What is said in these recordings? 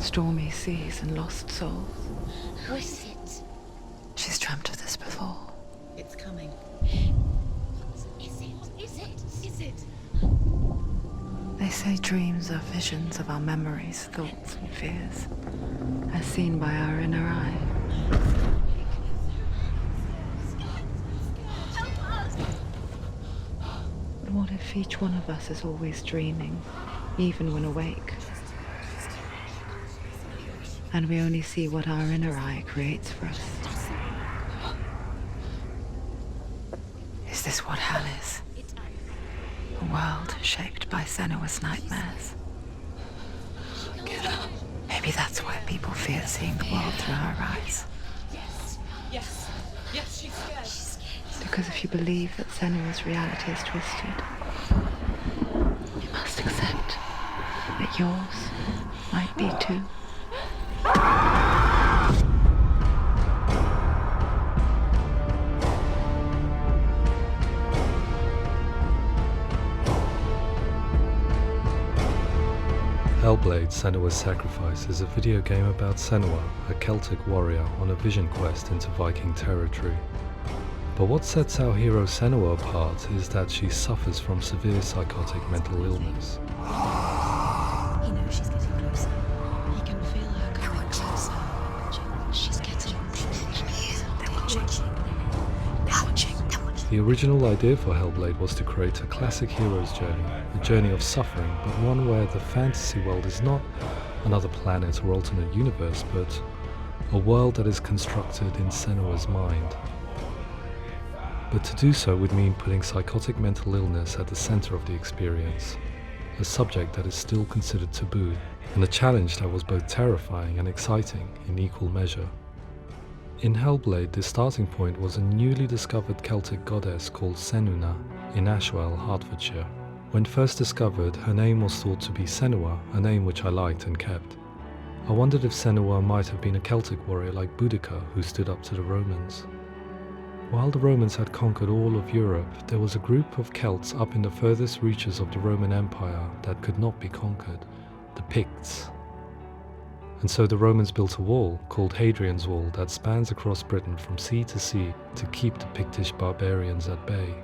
stormy seas and lost souls. Who is it? She's dreamt of this before. It's coming. Is it? They say dreams are visions of our memories, thoughts and fears, as seen by our inner eye. But what if each one of us is always dreaming, even when awake? And we only see what our inner eye creates for us. Is this what hell is? A world shaped by Senua's nightmares. Maybe that's why people fear seeing the world through her eyes. Yes, she's scared. Because if you believe that Senua's reality is twisted, you must accept that yours might be too. Hellblade: Senua's Sacrifice is a video game about Senua, a Celtic warrior on a vision quest into Viking territory. But what sets our hero Senua apart is that she suffers from severe psychotic mental illness. He knows she's getting closer. He can feel her coming closer. She's getting closer. They're watching. The original idea for Hellblade was to create a classic hero's journey, a journey of suffering, but one where the fantasy world is not another planet or alternate universe, but a world that is constructed in Senua's mind. But to do so would mean putting psychotic mental illness at the center of the experience, a subject that is still considered taboo, and a challenge that was both terrifying and exciting in equal measure. In Hellblade, the starting point was a newly discovered Celtic goddess called Senua in Ashwell, Hertfordshire. When first discovered, her name was thought to be Senua, a name which I liked and kept. I wondered if Senua might have been a Celtic warrior like Boudica who stood up to the Romans. While the Romans had conquered all of Europe, there was a group of Celts up in the furthest reaches of the Roman Empire that could not be conquered, the Picts. And so the Romans built a wall, called Hadrian's Wall, that spans across Britain from sea to sea to keep the Pictish barbarians at bay.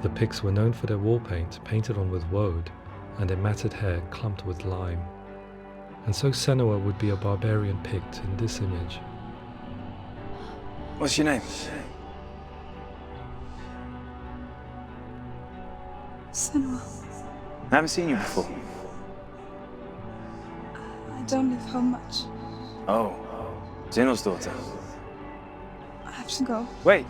The Picts were known for their war paint, painted on with woad, and their matted hair clumped with lime. And so Senua would be a barbarian Pict in this image. What's your name? Senua. I haven't seen you before. I don't live home much. Oh, Zeno's daughter. I have to go. Wait.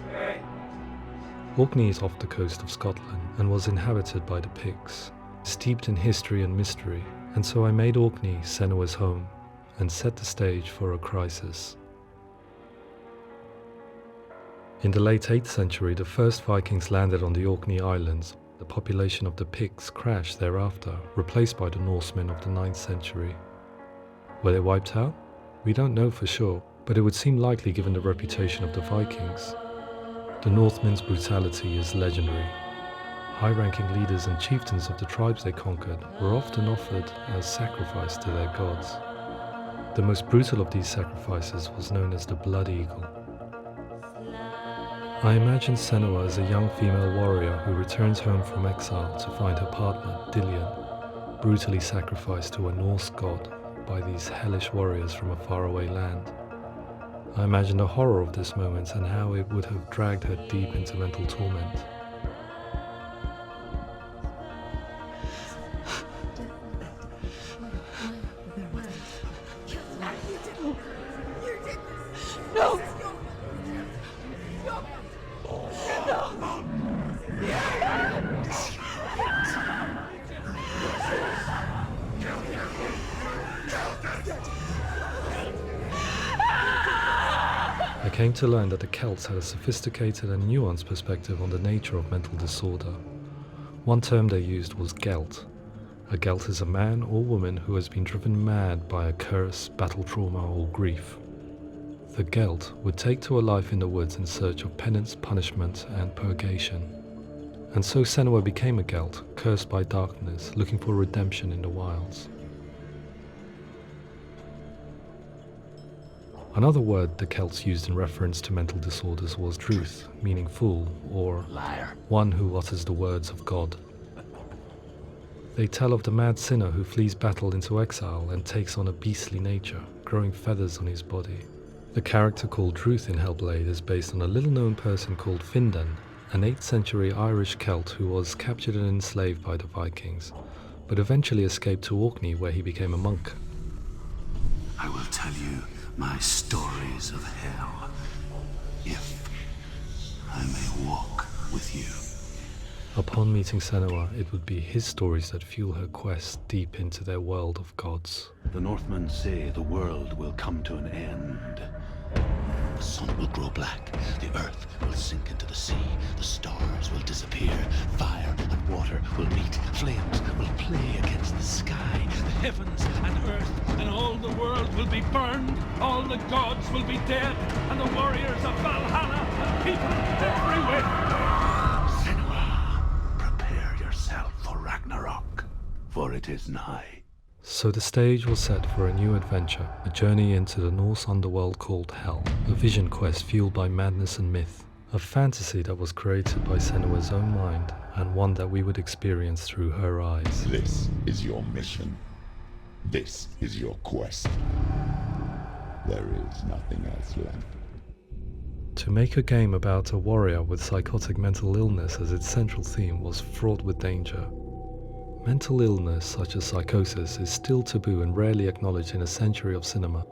Orkney is off the coast of Scotland and was inhabited by the Picts, steeped in history and mystery, and so I made Orkney Senua's home and set the stage for a crisis. In the late 8th century, the first Vikings landed on the Orkney Islands. The population of the Picts crashed thereafter, replaced by the Norsemen of the 9th century. Were they wiped out? We don't know for sure, but it would seem likely given the reputation of the Vikings. The Northmen's brutality is legendary. High-ranking leaders and chieftains of the tribes they conquered were often offered as sacrifice to their gods. The most brutal of these sacrifices was known as the Blood Eagle. I imagine Senua as a young female warrior who returns home from exile to find her partner, Dillion, brutally sacrificed to a Norse god by these hellish warriors from a faraway land. I imagine the horror of this moment and how it would have dragged her deep into mental torment. No! I came to learn that the Celts had a sophisticated and nuanced perspective on the nature of mental disorder. One term they used was gelt. A gelt is a man or woman who has been driven mad by a curse, battle trauma, or grief. The gelt would take to a life in the woods in search of penance, punishment, and purgation. And so Senua became a gelt, cursed by darkness, looking for redemption in the wilds. Another word the Celts used in reference to mental disorders was druth, meaning fool, or Liar. one who utters the words of God. They tell of the mad sinner who flees battle into exile and takes on a beastly nature, growing feathers on his body. The character called Druth in Hellblade is based on a little-known person called Findan, an 8th century Irish Celt who was captured and enslaved by the Vikings, but eventually escaped to Orkney where he became a monk. I will tell you my stories of hell, if I may walk with you. Upon meeting Senua, it would be his stories that fuel her quest deep into their world of gods. The Northmen say the world will come to an end. The sun will grow black, the earth will sink into the sea, the stars will disappear, fire and water will meet, flames will play against the sky, the heavens and earth and all the world will be burned, all the gods will be dead, and the warriors of Valhalla and people everywhere. Senua, prepare yourself for Ragnarok, for it is nigh. So the stage was set for a new adventure, a journey into the Norse underworld called Hell, a vision quest fueled by madness and myth, a fantasy that was created by Senua's own mind, and one that we would experience through her eyes. This is your mission. This is your quest. There is nothing else left. To make a game about a warrior with psychotic mental illness as its central theme was fraught with danger. Mental illness such as psychosis is still taboo and rarely acknowledged in a century of cinema,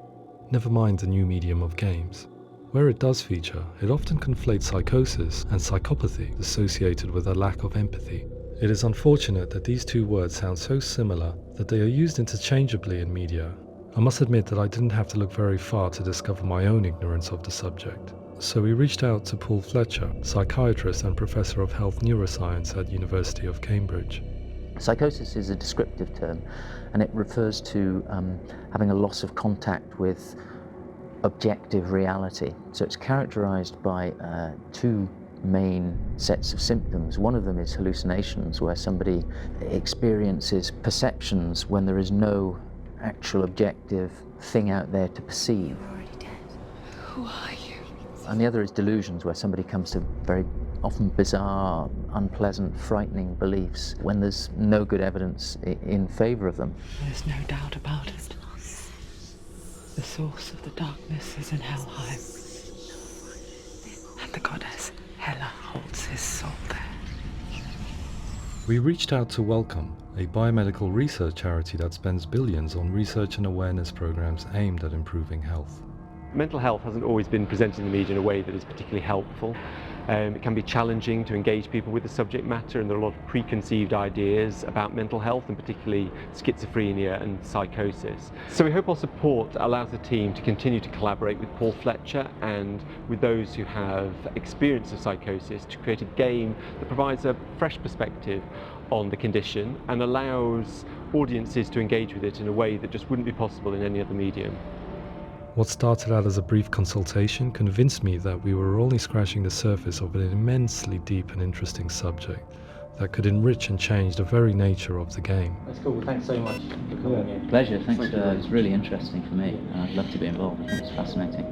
never mind the new medium of games. Where it does feature, it often conflates psychosis and psychopathy associated with a lack of empathy. It is unfortunate that these two words sound so similar that they are used interchangeably in media. I must admit that I didn't have to look very far to discover my own ignorance of the subject. So we reached out to Paul Fletcher, psychiatrist and professor of health neuroscience at University of Cambridge. Psychosis is a descriptive term, and it refers to having a loss of contact with objective reality. So it's characterized by two main sets of symptoms. One of them is hallucinations, where somebody experiences perceptions when there is no actual objective thing out there to perceive. You're already dead. Who are you? And the other is delusions, where somebody comes to very often bizarre, unpleasant, frightening beliefs when there's no good evidence in favor of them. There's no doubt about it. The source of the darkness is in Helheim, and the goddess Hela holds his soul there. We reached out to Welcome, a biomedical research charity that spends billions on research and awareness programs aimed at improving health. Mental health hasn't always been presented in the media in a way that is particularly helpful. It can be challenging to engage people with the subject matter, and there are a lot of preconceived ideas about mental health, and particularly schizophrenia and psychosis. So we hope our support allows the team to continue to collaborate with Paul Fletcher and with those who have experience of psychosis to create a game that provides a fresh perspective on the condition and allows audiences to engage with it in a way that just wouldn't be possible in any other medium. What started out as a brief consultation convinced me that we were only scratching the surface of an immensely deep and interesting subject that could enrich and change the very nature of the game. That's cool. Thanks so much for coming in. Pleasure. Thanks. It's really interesting for me. I'd love to be involved. I think it's fascinating.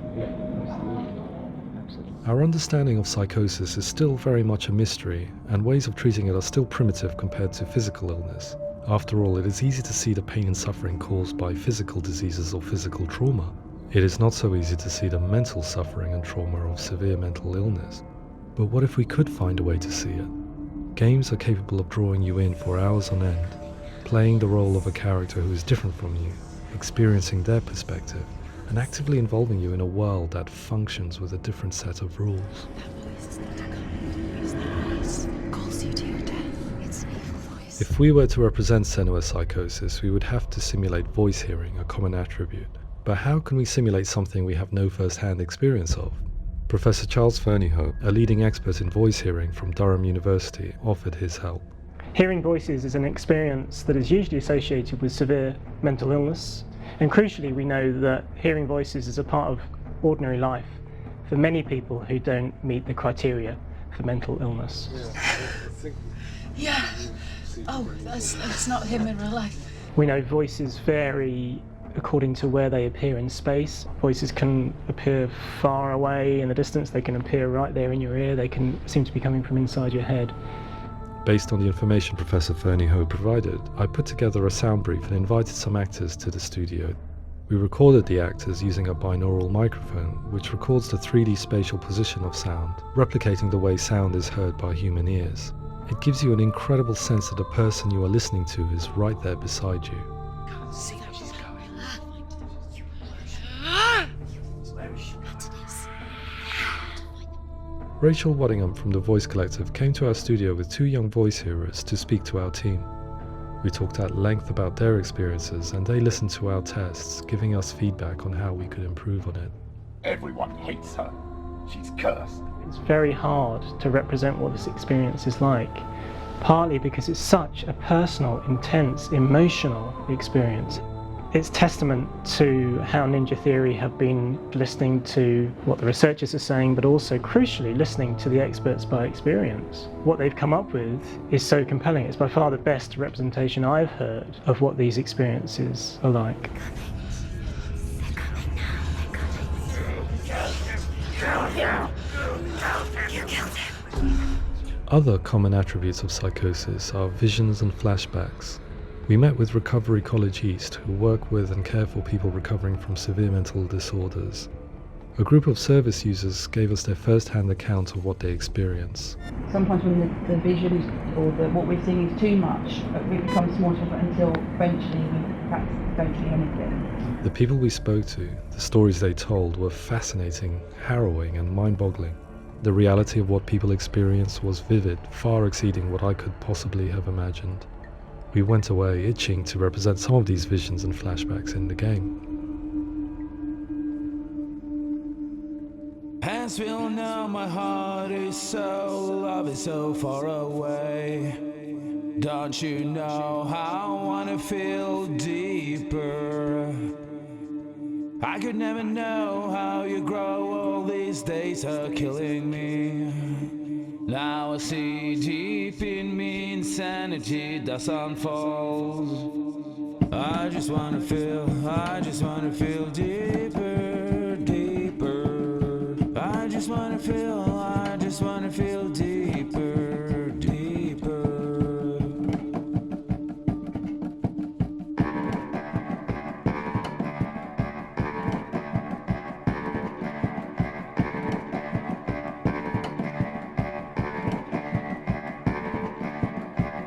Absolutely. Our understanding of psychosis is still very much a mystery, and ways of treating it are still primitive compared to physical illness. After all, it is easy to see the pain and suffering caused by physical diseases or physical trauma. It is not so easy to see the mental suffering and trauma of severe mental illness. But what if we could find a way to see it? Games are capable of drawing you in for hours on end, playing the role of a character who is different from you, experiencing their perspective, and actively involving you in a world that functions with a different set of rules. That voice is not a comment. It's that voice. Calls you to your death. It's an evil voice. If we were to represent Senua's psychosis, we would have to simulate voice hearing, a common attribute. But how can we simulate something we have no first-hand experience of? Professor Charles Fernyhough, a leading expert in voice hearing from Durham University, offered his help. Hearing voices is an experience that is usually associated with severe mental illness, and crucially we know that hearing voices is a part of ordinary life for many people who don't meet the criteria for mental illness. Yeah. Oh, that's not him in real life. We know voices vary according to where they appear in space. Voices can appear far away in the distance, they can appear right there in your ear, they can seem to be coming from inside your head. Based on the information Professor Fernie Ho provided, I put together a sound brief and invited some actors to the studio. We recorded the actors using a binaural microphone, which records the 3D spatial position of sound, replicating the way sound is heard by human ears. It gives you an incredible sense that the person you are listening to is right there beside you. Can't see how she's going. Rachel Waddingham from the Voice Collective came to our studio with 2 young voice hearers to speak to our team. We talked at length about their experiences and they listened to our tests, giving us feedback on how we could improve on it. Everyone hates her. She's cursed. It's very hard to represent what this experience is like, partly because it's such a personal, intense, emotional experience. It's testament to how Ninja Theory have been listening to what the researchers are saying, but also crucially listening to the experts by experience. What they've come up with is so compelling. It's by far the best representation I've heard of what these experiences are like. Other common attributes of psychosis are visions and flashbacks. We met with Recovery College East, who work with and care for people recovering from severe mental disorders. A group of service users gave us their first-hand account of what they experience. Sometimes when the visions or what we're seeing is too much, we become small until eventually we perhaps don't see anything. The people we spoke to, the stories they told, were fascinating, harrowing and mind-boggling. The reality of what people experienced was vivid, far exceeding what I could possibly have imagined. We went away itching to represent some of these visions and flashbacks in the game. As we all know, my heart is so, love is so far away. Don't you know how I wanna feel deeper? I could never know how you grow, all these days are killing me. Now I see deep in me insanity does unfold. I just wanna feel deeper, deeper. I just wanna feel deeper, deeper.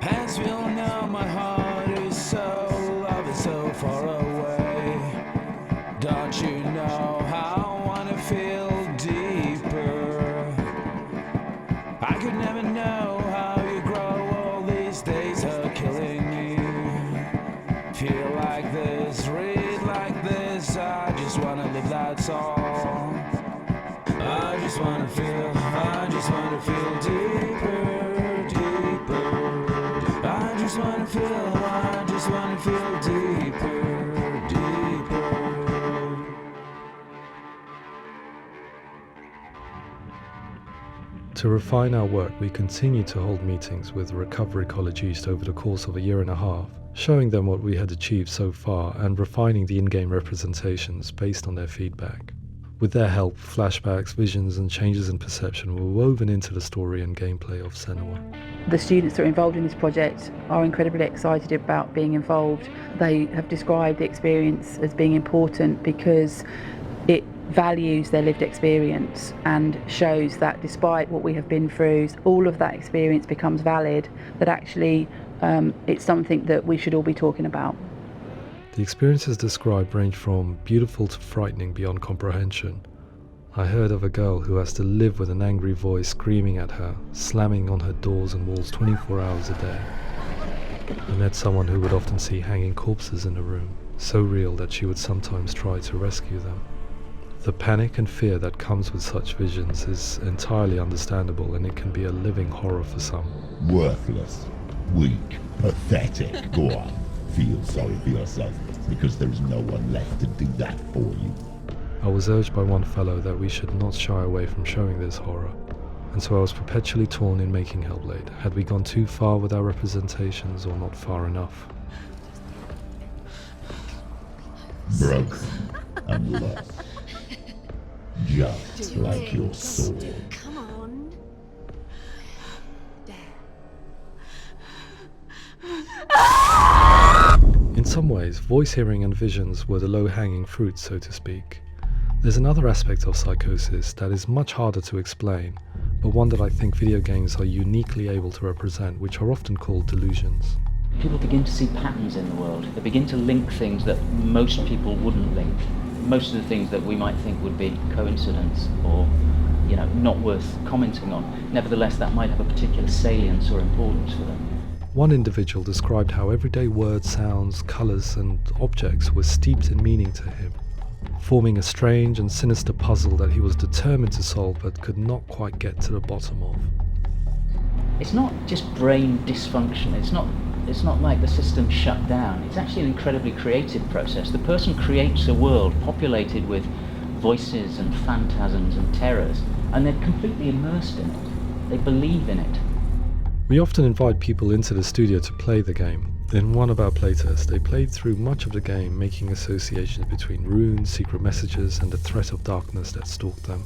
As we all know, my heart is so, love is so far away. Don't you know how I wanna feel deeper? I could never know how you grow, all these days are killing me. Feel like this, read like this, I just wanna live, that's all. I just wanna feel deeper, deeper. I just wanna feel deeper, deeper. To refine our work, we continue to hold meetings with Recovery College East over the course of a year and a half, showing them what we had achieved so far and refining the in-game representations based on their feedback. With their help, flashbacks, visions and changes in perception were woven into the story and gameplay of Senua. The students that are involved in this project are incredibly excited about being involved. They have described the experience as being important because it values their lived experience and shows that despite what we have been through, all of that experience becomes valid, that actually it's something that we should all be talking about. The experiences described range from beautiful to frightening beyond comprehension. I heard of a girl who has to live with an angry voice screaming at her, slamming on her doors and walls 24 hours a day. I met someone who would often see hanging corpses in a room, so real that she would sometimes try to rescue them. The panic and fear that comes with such visions is entirely understandable, and it can be a living horror for some. Worthless, weak, pathetic. Go on, feel sorry for yourself, because there is no one left to do that for you. I was urged by one fellow that we should not shy away from showing this horror, and so I was perpetually torn in making Hellblade. Had we gone too far with our representations or not far enough? broken and lost. Just like your soul. Come on. In some ways, voice hearing and visions were the low-hanging fruit, so to speak. There's another aspect of psychosis that is much harder to explain, but one that I think video games are uniquely able to represent, which are often called delusions. People begin to see patterns in the world. They begin to link things that most people wouldn't link. Most of the things that we might think would be coincidence or, not worth commenting on. Nevertheless, that might have a particular salience or importance for them. One individual described how everyday words, sounds, colours and objects were steeped in meaning to him, forming a strange and sinister puzzle that he was determined to solve but could not quite get to the bottom of. It's not just brain dysfunction. It's not like the system shut down. It's actually an incredibly creative process. The person creates a world populated with voices and phantasms and terrors, and they're completely immersed in it. They believe in it. We often invite people into the studio to play the game. In one of our playtests, they played through much of the game, making associations between runes, secret messages, and the threat of darkness that stalked them.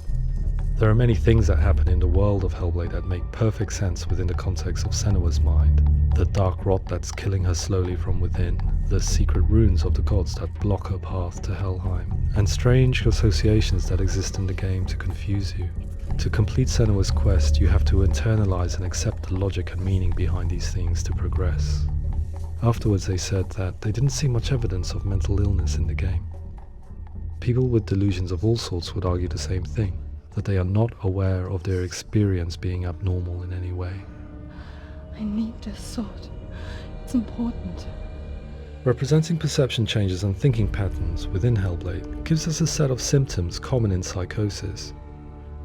There are many things that happen in the world of Hellblade that make perfect sense within the context of Senua's mind. The dark rot that's killing her slowly from within, the secret runes of the gods that block her path to Helheim, and strange associations that exist in the game to confuse you. To complete Senua's quest, you have to internalize and accept the logic and meaning behind these things to progress. Afterwards, they said that they didn't see much evidence of mental illness in the game. People with delusions of all sorts would argue the same thing, that they are not aware of their experience being abnormal in any way. I need this sword. It's important. Representing perception changes and thinking patterns within Hellblade gives us a set of symptoms common in psychosis.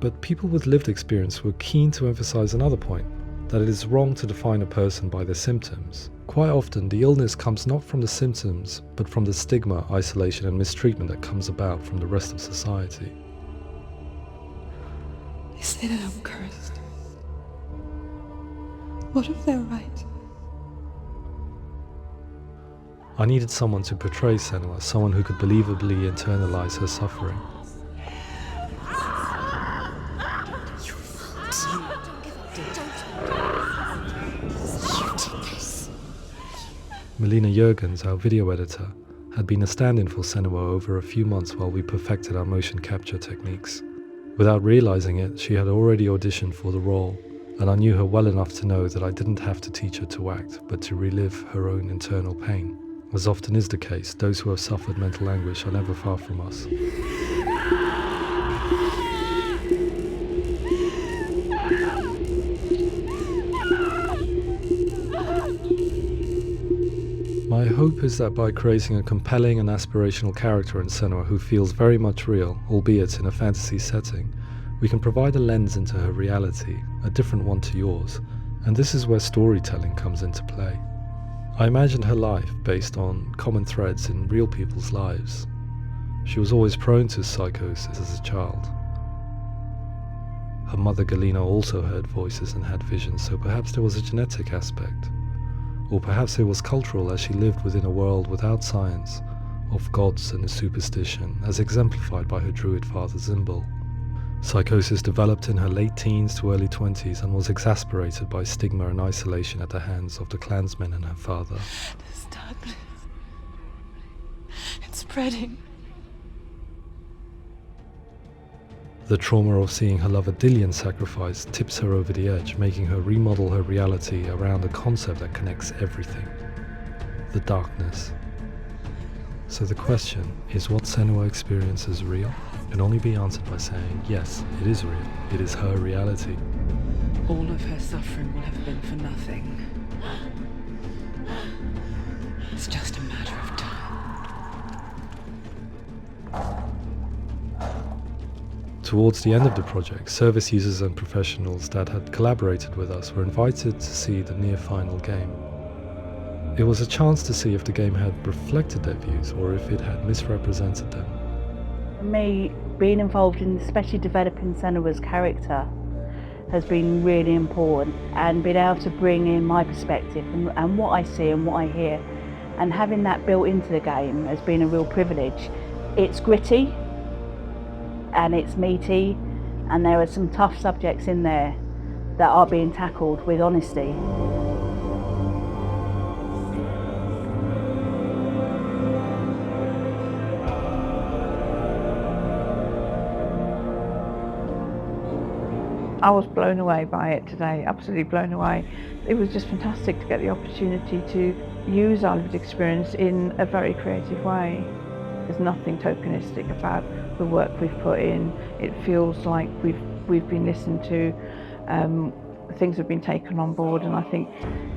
But people with lived experience were keen to emphasize another point, that it is wrong to define a person by their symptoms. Quite often, the illness comes not from the symptoms, but from the stigma, isolation and mistreatment that comes about from the rest of society. They say that I'm cursed. What if they're right? I needed someone to portray Senua, someone who could believably internalize her suffering. Melina Jurgens, our video editor, had been a stand-in for Senua over a few months while we perfected our motion capture techniques. Without realizing it, she had already auditioned for the role, and I knew her well enough to know that I didn't have to teach her to act, but to relive her own internal pain. As often is the case, those who have suffered mental anguish are never far from us. My hope is that by creating a compelling and aspirational character in Senua who feels very much real, albeit in a fantasy setting, we can provide a lens into her reality, a different one to yours, and this is where storytelling comes into play. I imagined her life based on common threads in real people's lives. She was always prone to psychosis as a child. Her mother Galina also heard voices and had visions, so perhaps there was a genetic aspect. Or perhaps it was cultural, as she lived within a world without science, of gods and superstition, as exemplified by her druid father Zimbal. Psychosis developed in her late teens to early 20s and was exasperated by stigma and isolation at the hands of the clansmen and her father. This darkness. It's spreading. The trauma of seeing her lover Dillian sacrificed tips her over the edge, making her remodel her reality around a concept that connects everything: the darkness. So the question, is what Senua experiences real? Can only be answered by saying, yes, it is real. It is her reality. All of her suffering will have been for nothing. It's just a matter of time. Towards the end of the project, service users and professionals that had collaborated with us were invited to see the near-final game. It was a chance to see if the game had reflected their views or if it had misrepresented them. For me, being involved in especially developing Senua's character has been really important, and being able to bring in my perspective and what I see and what I hear and having that built into the game has been a real privilege. It's gritty and it's meaty, and there are some tough subjects in there that are being tackled with honesty. I was blown away by it today, absolutely blown away. It was just fantastic to get the opportunity to use our lived experience in a very creative way. There's nothing tokenistic about the work we've put in. It feels like we've been listened to, things have been taken on board, and I think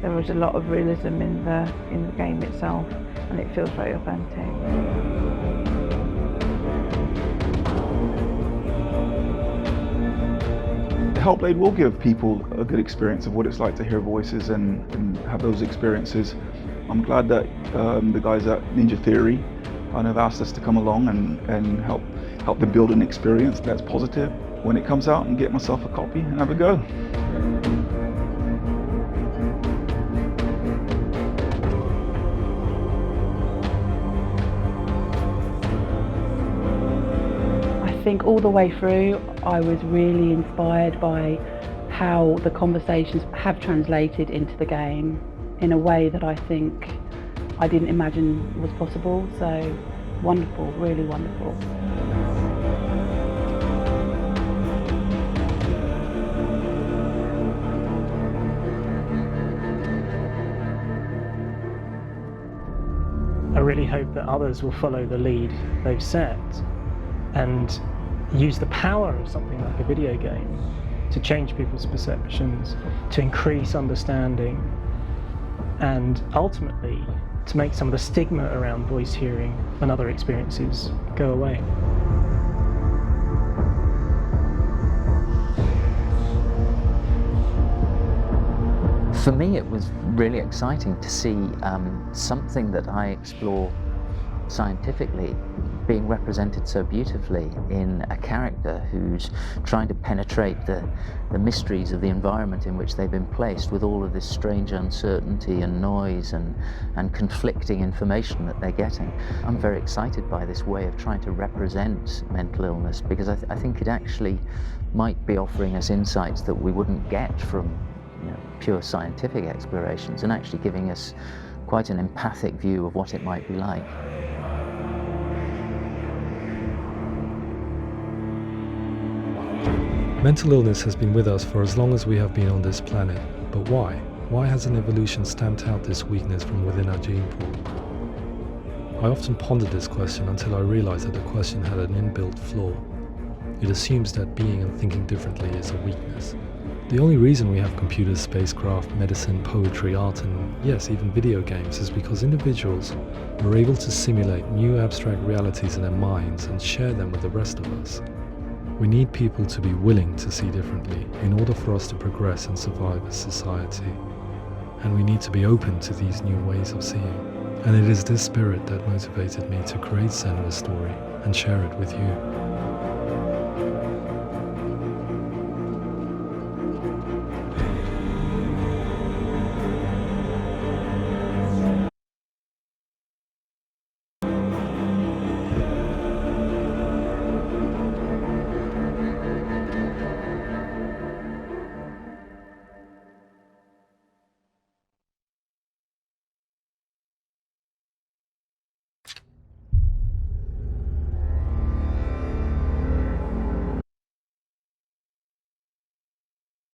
there was a lot of realism in the game itself, and it feels very authentic. Hellblade will give people a good experience of what it's like to hear voices and have those experiences. I'm glad that the guys at Ninja Theory kind of asked us to come along and help them build an experience that's positive when it comes out, and get myself a copy and have a go. I think all the way through I was really inspired by how the conversations have translated into the game in a way that I think I didn't imagine was possible. So wonderful, really wonderful. I really hope that others will follow the lead they've set and use the power of something like a video game to change people's perceptions, to increase understanding, and ultimately to make some of the stigma around voice hearing and other experiences go away. For me, it was really exciting to see something that I explore scientifically being represented so beautifully in a character who's trying to penetrate the mysteries of the environment in which they've been placed, with all of this strange uncertainty and noise and conflicting information that they're getting. I'm very excited by this way of trying to represent mental illness, because I think it actually might be offering us insights that we wouldn't get from pure scientific explorations, and actually giving us quite an empathic view of what it might be like. Mental illness has been with us for as long as we have been on this planet, but why? Why hasn't evolution stamped out this weakness from within our gene pool? I often pondered this question until I realized that the question had an inbuilt flaw. It assumes that being and thinking differently is a weakness. The only reason we have computers, spacecraft, medicine, poetry, art, and yes, even video games is because individuals are able to simulate new abstract realities in their minds and share them with the rest of us. We need people to be willing to see differently in order for us to progress and survive as society. And we need to be open to these new ways of seeing. And it is this spirit that motivated me to create Senua's story and share it with you.